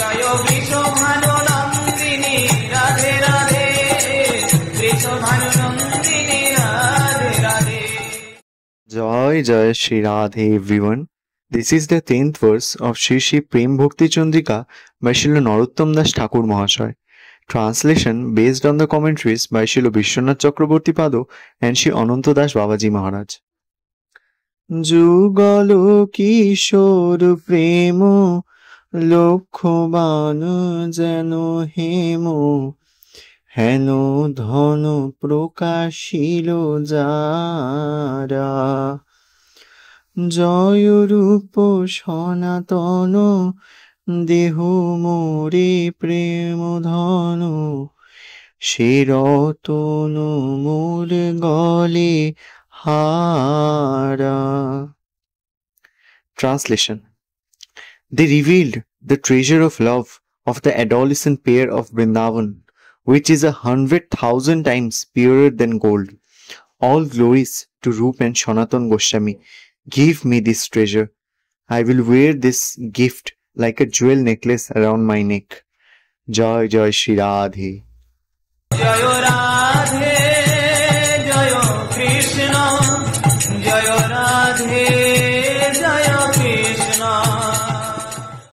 Joy Vrishabhanu Nandini Radhe Radhe, Vrishabhanu Nandini Radhe Radhe. Joy Jai Shri Radhe everyone. This is the 10th verse of Shri Shri Prem Bhakti Chandrika by Srila Narottam Das Thakur Mahasaya. Translation based on the commentaries by Srila Vishwanath Chakraborty Pado and Sri Ananta Das Babaji Maharaj. যুগল কিশোর প্রেম লক্ষ্যবান যেন হেম, হেন ধন প্রকাশিল যারা, জয় রূপ সনাতন দেহ মোরে প্রেম ধন, সে রতন মোর গলে হারা। Translation. They revealed the treasure of love of the adolescent pair of Vrindavan, which is 100,000 times purer than gold. All glories to Rup and Sanatan Goswami. Give me this treasure. I will wear this gift like a jewel necklace around my neck. Jai Jai Shri Radhe. Joy Radhe